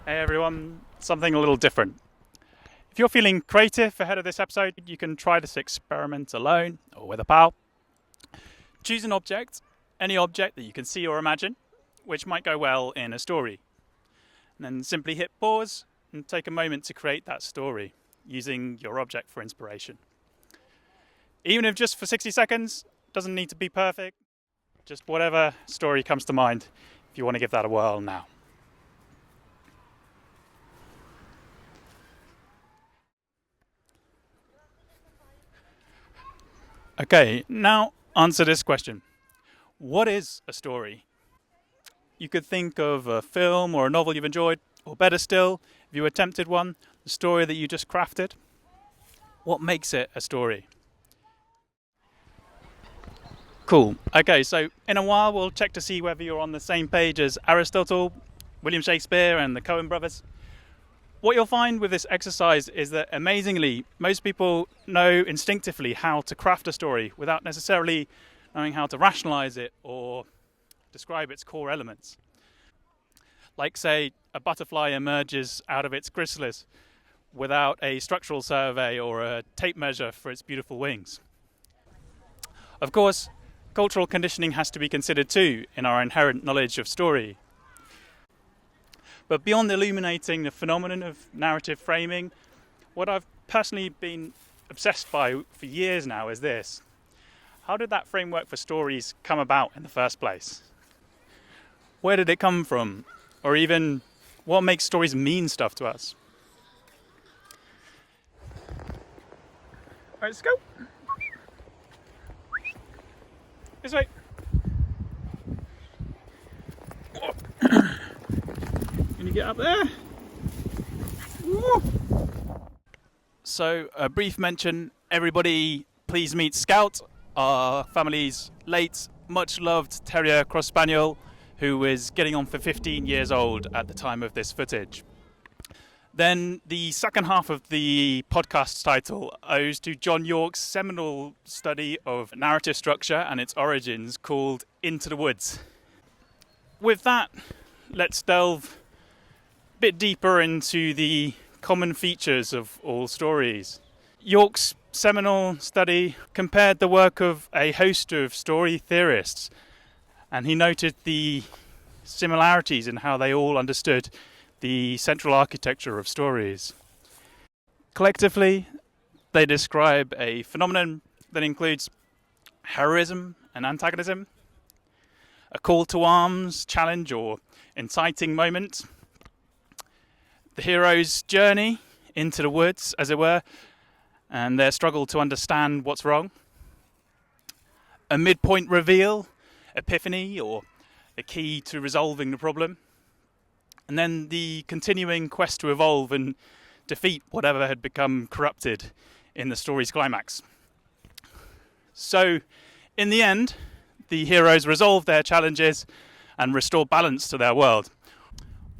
Hey everyone, something a little different. If you're feeling creative ahead of this episode, you can try this experiment alone or with a pal. Choose an object, any object that you can see or imagine, which might go well in a story. And then simply hit pause and take a moment to create that story using your object for inspiration. Even if just for 60 seconds, doesn't need to be perfect, just whatever story comes to mind if you want to give that a whirl now. Okay, now answer this question. What is a story? You could think of a film or a novel you've enjoyed, or better still, if you attempted one, the story that you just crafted. What makes it a story? Cool. Okay, so in a while we'll check to see whether you're on the same page as Aristotle, William Shakespeare, and the Coen brothers. What you'll find with this exercise is that, amazingly, most people know instinctively how to craft a story without necessarily knowing how to rationalize it or describe its core elements. Like, say, a butterfly emerges out of its chrysalis without a structural survey or a tape measure for its beautiful wings. Of course, cultural conditioning has to be considered too in our inherent knowledge of story. But beyond illuminating the phenomenon of narrative framing, what I've personally been obsessed by for years now is this. How did that framework for stories come about in the first place? Where did it come from? Or even, what makes stories mean stuff to us? Alright, let's go. This way. Can you get up there? Woo. So, a brief mention. Everybody, please meet Scout, our family's late, much-loved terrier cross spaniel, who is getting on for 15 years old at the time of this footage. Then the second half of the podcast's title owes to John Yorke's seminal study of narrative structure and its origins called Into the Woods. With that, let's delve a bit deeper into the common features of all stories. Yorke's seminal study compared the work of a host of story theorists, and he noted the similarities in how they all understood the central architecture of stories. Collectively, they describe a phenomenon that includes heroism and antagonism, a call to arms, challenge, or inciting moment, the hero's journey into the woods, as it were, and their struggle to understand what's wrong, a midpoint reveal, epiphany, or a key to resolving the problem, and then the continuing quest to evolve and defeat whatever had become corrupted in the story's climax. So, in the end, the heroes resolve their challenges and restore balance to their world.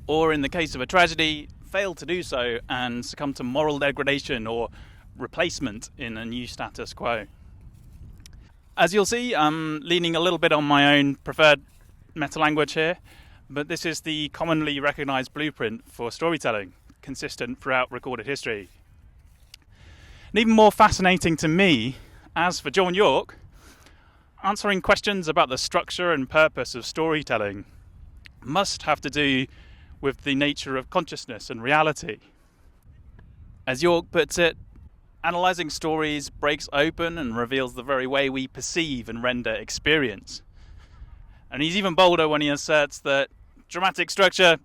Or in the case of a tragedy, fail to do so and succumb to moral degradation or replacement in a new status quo. As you'll see, I'm leaning a little bit on my own preferred meta-language here, but this is the commonly recognized blueprint for storytelling, consistent throughout recorded history. And even more fascinating to me, as for John Yorke, answering questions about the structure and purpose of storytelling must have to do with the nature of consciousness and reality. As Yorke puts it, analysing stories breaks open and reveals the very way we perceive and render experience. And he's even bolder when he asserts that dramatic structure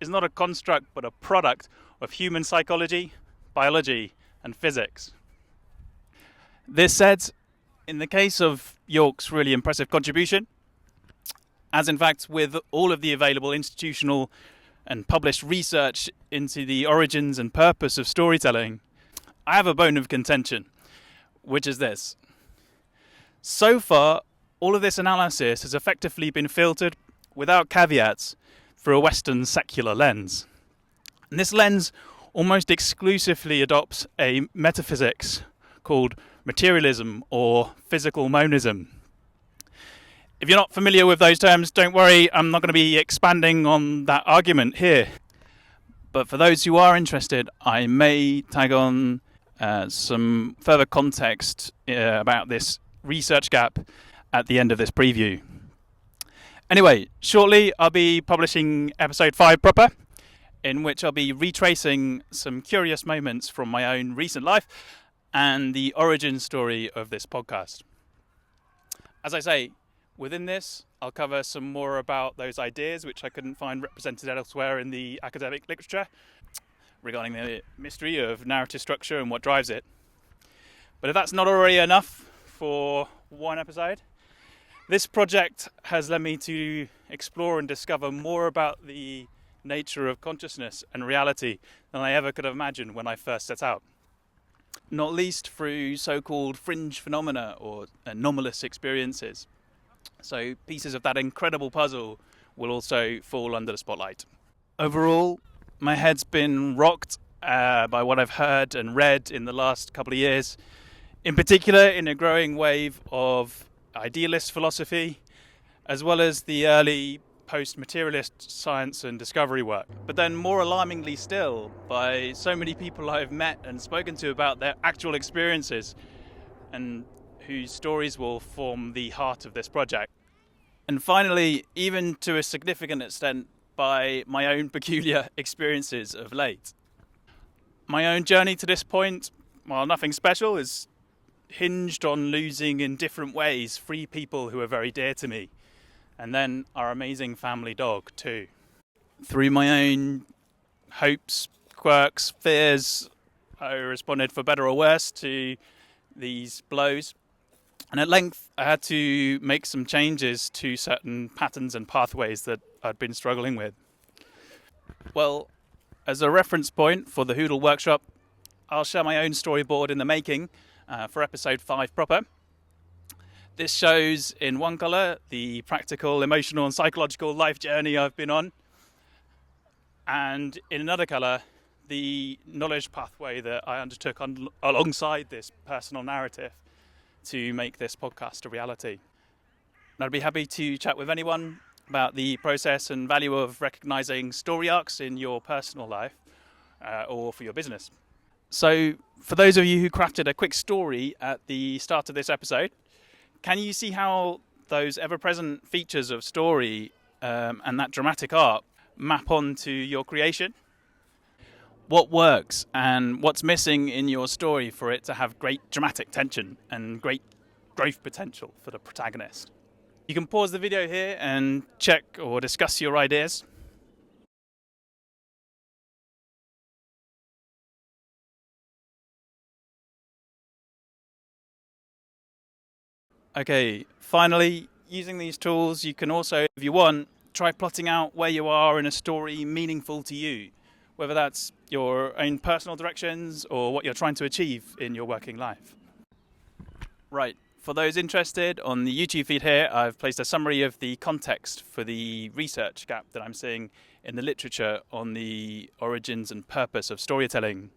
is not a construct but a product of human psychology, biology, and physics. This said, in the case of Yorke's really impressive contribution, as in fact with all of the available institutional and published research into the origins and purpose of storytelling, I have a bone of contention, which is this. So far, all of this analysis has effectively been filtered without caveats through a Western secular lens. And this lens almost exclusively adopts a metaphysics called materialism or physical monism. If you're not familiar with those terms, don't worry, I'm not going to be expanding on that argument here. But for those who are interested, I may tag on some further context about this research gap at the end of this preview. Anyway, shortly I'll be publishing episode 5 proper, in which I'll be retracing some curious moments from my own recent life and the origin story of this podcast. As I say, within this, I'll cover some more about those ideas which I couldn't find represented elsewhere in the academic literature regarding the mystery of narrative structure and what drives it. But if that's not already enough for one episode, this project has led me to explore and discover more about the nature of consciousness and reality than I ever could have imagined when I first set out. Not least through so-called fringe phenomena or anomalous experiences. So pieces of that incredible puzzle will also fall under the spotlight. Overall, my head's been rocked by what I've heard and read in the last couple of years, in particular in a growing wave of idealist philosophy, as well as the early post-materialist science and discovery work. But then more alarmingly still, by so many people I've met and spoken to about their actual experiences and whose stories will form the heart of this project. And finally, even to a significant extent, by my own peculiar experiences of late. My own journey to this point, while nothing special, is hinged on losing in different ways 3 people who are very dear to me, and then our amazing family dog too. Through my own hopes, quirks, fears, I responded for better or worse to these blows, and at length I had to make some changes to certain patterns and pathways that I'd been struggling with. Well, as a reference point for the Hoodle workshop, I'll share my own storyboard in the making for episode 5 proper. This shows in one colour the practical, emotional and psychological life journey I've been on, and in another colour the knowledge pathway that I undertook alongside this personal narrative to make this podcast a reality. And I'd be happy to chat with anyone about the process and value of recognising story arcs in your personal life or for your business. So, for those of you who crafted a quick story at the start of this episode, can you see how those ever-present features of story and that dramatic art map onto your creation? What works and what's missing in your story for it to have great dramatic tension and great growth potential for the protagonist? You can pause the video here and check or discuss your ideas. Okay, finally, using these tools, you can also, if you want, try plotting out where you are in a story meaningful to you, whether that's your own personal directions or what you're trying to achieve in your working life. Right, for those interested, on the YouTube feed here, I've placed a summary of the context for the research gap that I'm seeing in the literature on the origins and purpose of storytelling.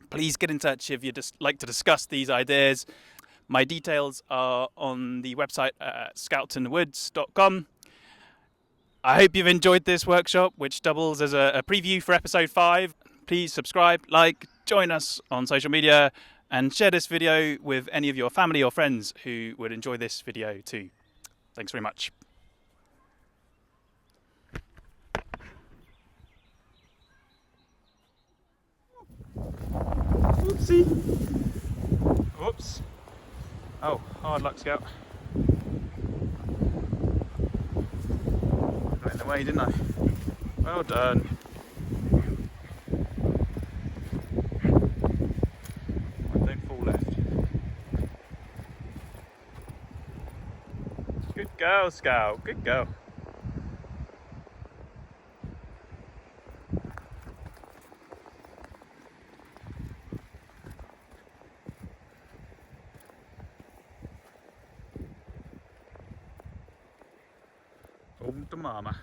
Please get in touch if you'd just like to discuss these ideas. My details are on the website at scoutonwoods.com. I hope you've enjoyed this workshop, which doubles as a preview for episode 5. Please subscribe, like, join us on social media, and share this video with any of your family or friends who would enjoy this video too. Thanks very much. Oopsie. Whoops. Oh, hard luck, Scout. Got in the way, didn't I? Well done. Don't fall left. Good girl, Scout. Good girl. Home to mama.